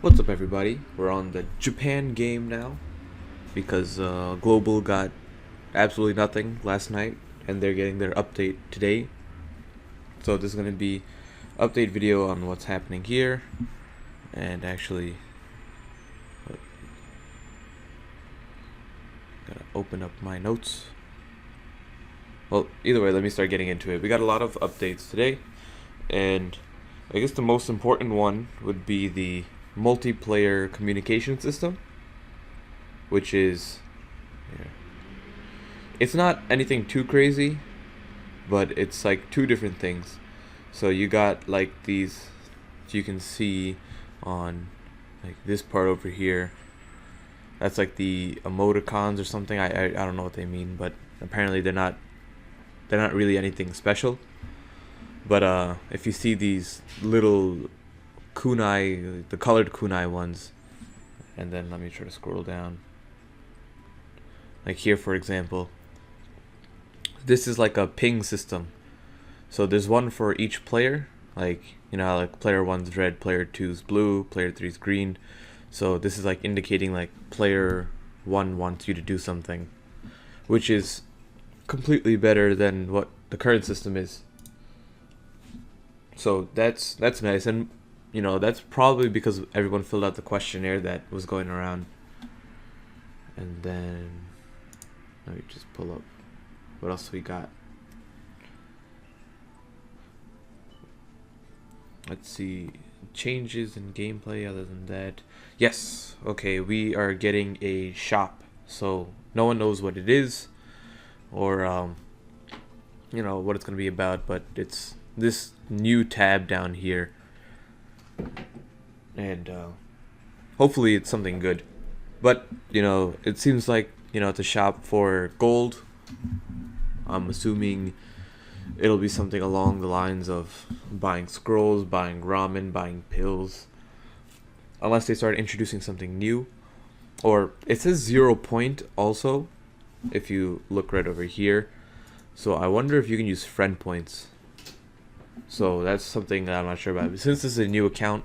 What's up, everybody? We're on the Japan game now because Global got absolutely nothing last night, and they're getting their update today. So this is gonna be update video on what's happening here, and actually, gotta open up my notes. Well, either way, let me start getting into it. We got a lot of updates today, and I guess the most important one would be the multiplayer communication system, which is, yeah, it's not anything too crazy, but it's like two different things. So you got like these, you can see on like this part over here. That's like the emoticons or something. I don't know what they mean, but apparently they're not really anything special. But if you see these little kunai, the colored kunai ones, and then let me try to scroll down. Like here, for example, this is like a ping system. So there's one for each player. Like, you know how like player 1's red, player 2's blue, player 3's green. So this is like indicating like player 1 wants you to do something, which is completely better than what the current system is. So that's nice, and you know that's probably because everyone filled out the questionnaire that was going around. And then let me just pull up what else we got. Let's see, changes in gameplay other than that. Yes, okay, we are getting a shop. So no one knows what it is or you know what it's going to be about, but it's this new tab down here, and hopefully it's something good. But you know, it seems like, you know, it's a shop for gold. I'm assuming it'll be something along the lines of buying scrolls, buying ramen, buying pills, unless they start introducing something new. Or it says 0 point also if you look right over here. So I wonder if you can use friend points. So that's something that I'm not sure about. Since this is a new account,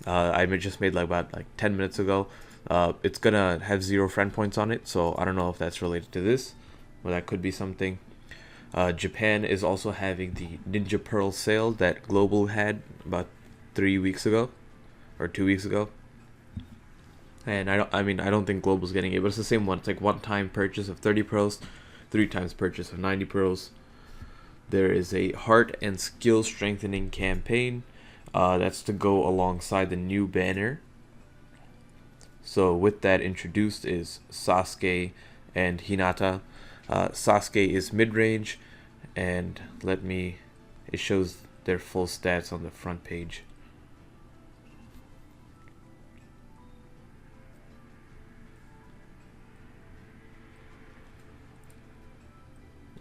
I just made like about 10 minutes ago. It's gonna have 0 friend points on it. So I don't know if that's related to this, but that could be something. Japan is also having the Ninja Pearl sale that Global had about 3 weeks ago or 2 weeks ago. And I don't think Global's getting it, but it's the same one. It's like one-time purchase of 30 pearls, 3 times purchase of 90 pearls. There is a heart and skill strengthening campaign. That's to go alongside the new banner. So with that introduced is Sasuke and Hinata. Sasuke is mid-range, and it shows their full stats on the front page.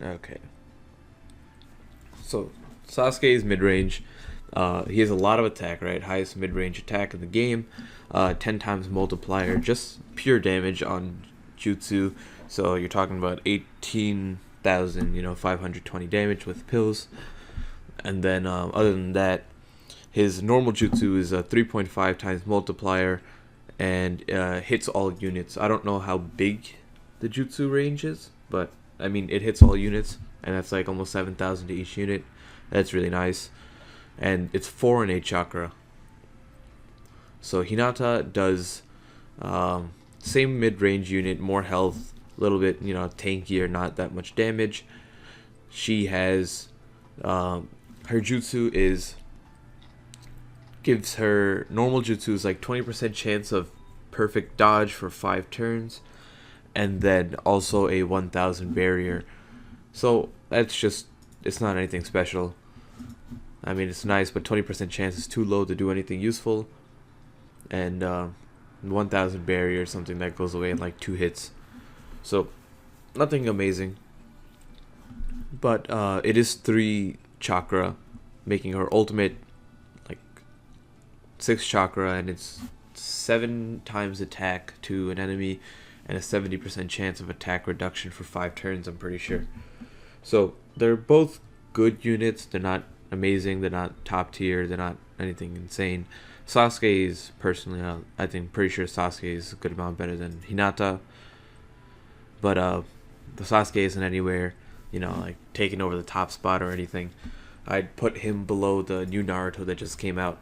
Okay. So Sasuke is mid-range. He has a lot of attack, right? Highest mid-range attack in the game. 10 times multiplier, just pure damage on jutsu. So you're talking about 18,000, 520 damage with pills. And then other than that, his normal jutsu is a 3.5 times multiplier and hits all units. I don't know how big the jutsu range is, but I mean it hits all units, and that's like almost 7,000 to each unit. That's really nice. And it's 4 in 8 chakra. So Hinata does same mid-range unit, more health, a little bit, tankier, not that much damage. She has her jutsu gives her normal jutsu is like 20% chance of perfect dodge for 5 turns, and then also a 1,000 barrier. So it's not anything special. I mean, it's nice, but 20% chance is too low to do anything useful. And 1,000 barrier, something that goes away in like 2 hits. So nothing amazing. But it is 3 chakra, making her ultimate like 6 chakra, and it's 7 times attack to an enemy and a 70% chance of attack reduction for 5 turns, I'm pretty sure. So they're both good units. They're not amazing, they're not top tier, they're not anything insane, Sasuke is personally, I think, pretty sure Sasuke is a good amount better than Hinata, but the Sasuke isn't anywhere, like taking over the top spot or anything. I'd put him below the new Naruto that just came out.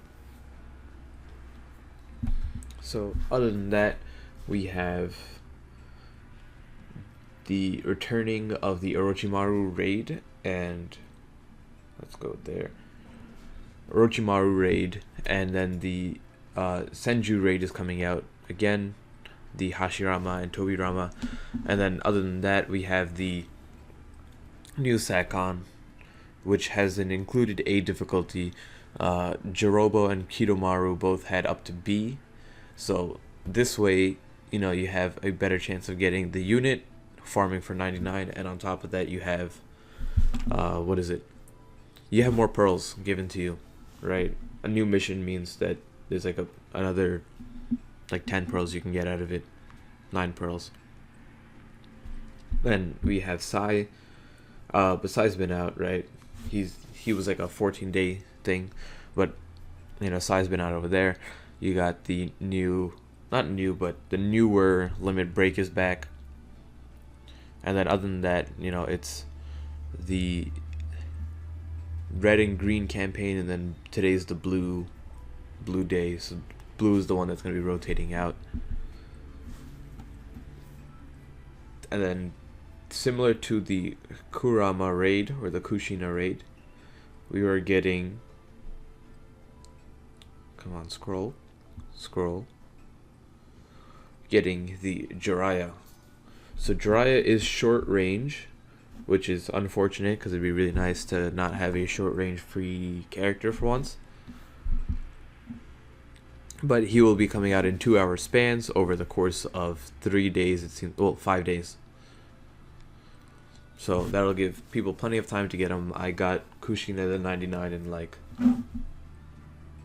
So other than that, we have the returning of the Orochimaru raid, and let's go there. Orochimaru raid, and then the Senju raid is coming out again, the Hashirama and Tobirama, and then other than that, we have the new Sakon, which has an included A difficulty. Jirobo and Kidomaru both had up to B, so this way, you have a better chance of getting the unit, farming for 99, and on top of that, you have what is it? You have more pearls given to you, right? A new mission means that there's like another like 10 pearls you can get out of it, 9 pearls. Then we have Sai. But Sai's been out, right? He was like a 14-day thing, but Sai's been out over there. You got the new, not new, but the newer limit break is back. And then other than that, it's the red and green campaign, and then today's the blue day. So blue is the one that's going to be rotating out. And then similar to the Kurama raid or the Kushina raid, we were getting, come on, scroll, getting the Jiraiya. So Jiraiya is short range, which is unfortunate because it'd be really nice to not have a short range free character for once. But he will be coming out in 2-hour spans over the course of 3 days, it seems, 5 days. So that'll give people plenty of time to get him. I got Kushina the 99 in like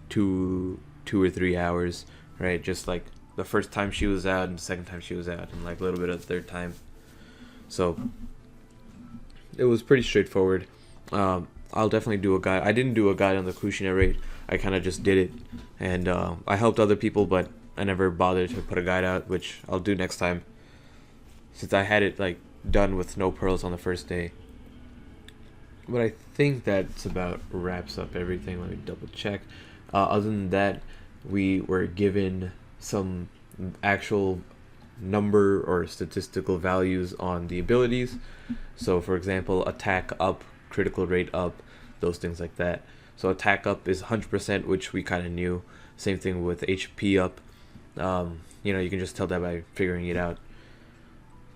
2 or 3 hours, right? Just like the first time she was out and the second time she was out, and like a little bit of the third time. So it was pretty straightforward. I'll definitely do a guide. I didn't do a guide on the Kushina raid. I kind of just did it, and I helped other people, but I never bothered to put a guide out, which I'll do next time, since I had it like done with no pearls on the first day. But I think that's about wraps up everything. Let me double check. Other than that, we were given some actual number or statistical values on the abilities. So for example, attack up, critical rate up, those things like that. So attack up is 100%, which we kind of knew. Same thing with HP up. You can just tell that by figuring it out.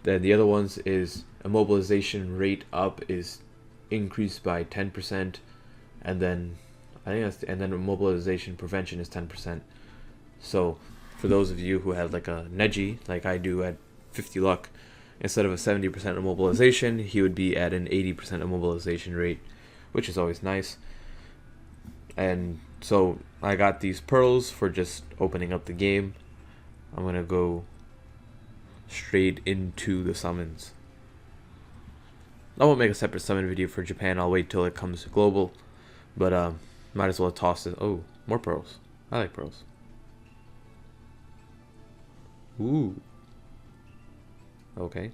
Then the other ones is immobilization rate up is increased by 10%, and then immobilization prevention is 10%. So for those of you who have like a Neji, like I do at 50 luck, instead of a 70% immobilization, he would be at an 80% immobilization rate, which is always nice. And so I got these pearls for just opening up the game. I'm gonna go straight into the summons. I won't make a separate summon video for Japan. I'll wait till it comes global, but might as well toss it. Oh, more pearls. I like pearls. Ooh. Okay,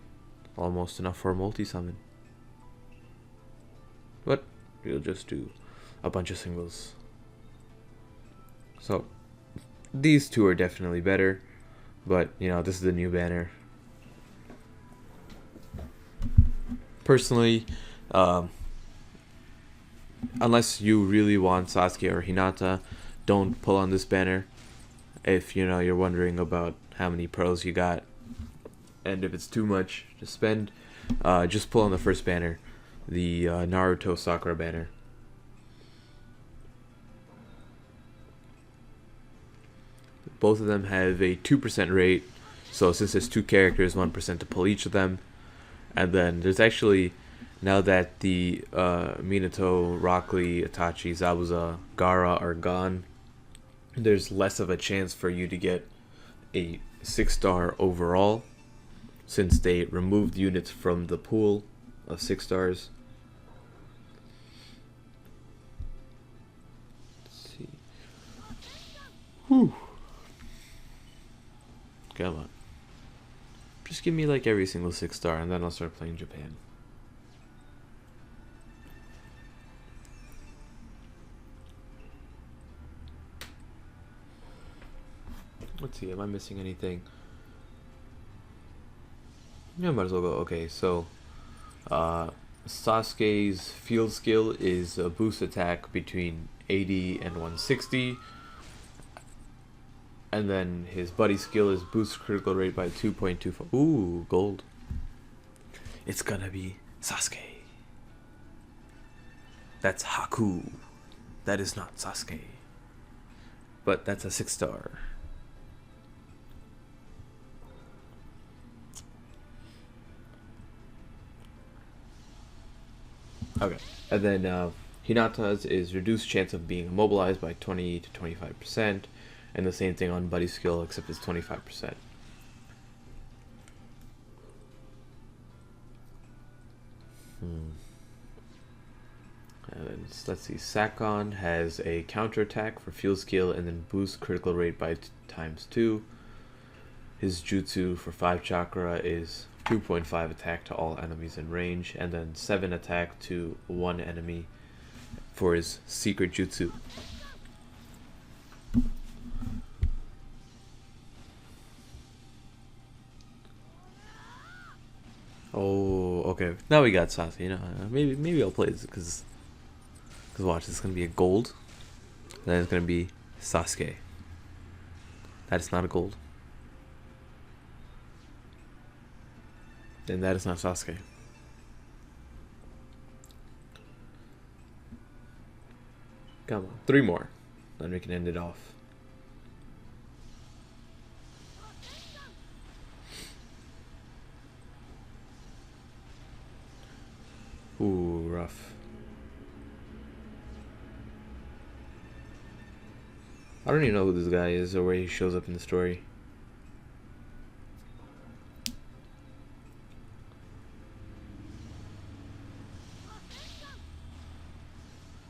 almost enough for a multi-summon, but we'll just do a bunch of singles. So these two are definitely better, but this is the new banner. Personally, unless you really want Sasuke or Hinata, don't pull on this banner. If you're wondering about how many pearls you got, and if it's too much to spend, just pull on the first banner, the Naruto Sakura banner. Both of them have a 2% rate, so since there's 2 characters, 1% to pull each of them. And then there's actually, now that the Minato, Rock Lee, Itachi, Zabuza, Gaara are gone, there's less of a chance for you to get a 6-star overall, since they removed units from the pool of 6 stars. Let's see. Whew. Come on. Just give me like every single 6-star and then I'll start playing Japan. Let's see, am I missing anything? Yeah, might as well go. Okay, so Sasuke's field skill is a boost attack between 80 and 160. And then his buddy skill is boost critical rate by 2.24. Ooh, gold. It's gonna be Sasuke. That's Haku. That is not Sasuke. But that's a 6-star. Okay. And then Hinata's is reduced chance of being immobilized by 20 to 25%. And the same thing on buddy skill, except it's 25%. And let's see, Sakon has a counterattack for field skill and then boosts critical rate by ×2. His jutsu for 5 chakra is 2.5 attack to all enemies in range, and then 7 attack to 1 enemy for his secret jutsu. Oh, okay. Now we got Sasuke. You know, maybe I'll play this because watch, this is gonna be a gold. Then it's gonna be Sasuke. That is not a gold. Then that is not Sasuke. Come on, 3 more, then we can end it off. Ooh, rough. I don't even know who this guy is or where he shows up in the story.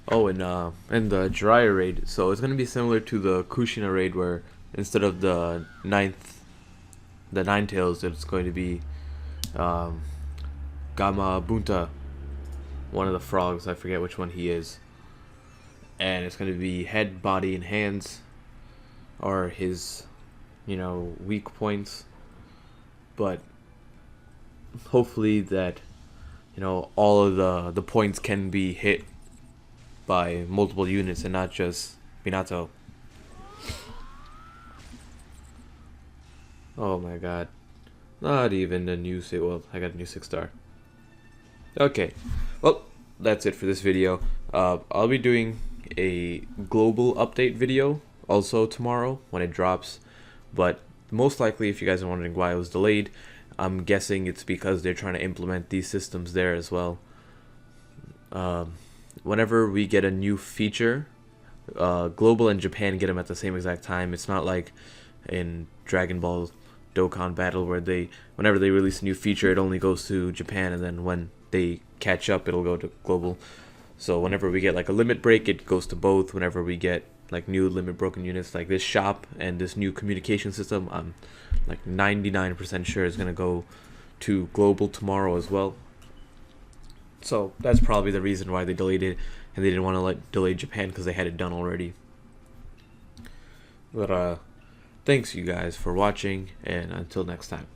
Oh, and the Jiraiya raid. So it's gonna be similar to the Kushina raid, where instead of the 9 tails, it's going to be Gama Bunta, one of the frogs. I forget which one he is. And it's going to be head, body, and hands are his, weak points. But hopefully that, all of the points can be hit by multiple units and not just Minato. Oh my god. Not even a new 6. Well, I got a new 6-star. Okay. Well, that's it for this video. I'll be doing a global update video also tomorrow when it drops. But most likely, if you guys are wondering why it was delayed, I'm guessing it's because they're trying to implement these systems there as well. Whenever we get a new feature, Global and Japan get them at the same exact time. It's not like in Dragon Ball Dokkan Battle where whenever they release a new feature, it only goes to Japan, and then when they catch up, it'll go to Global. So whenever we get like a limit break, it goes to both. Whenever we get like new limit broken units like this shop and this new communication system, I'm like 99% sure it's gonna go to Global tomorrow as well. So that's probably the reason why they delayed it, and they didn't want to delay Japan because they had it done already. But thanks you guys for watching, and until next time.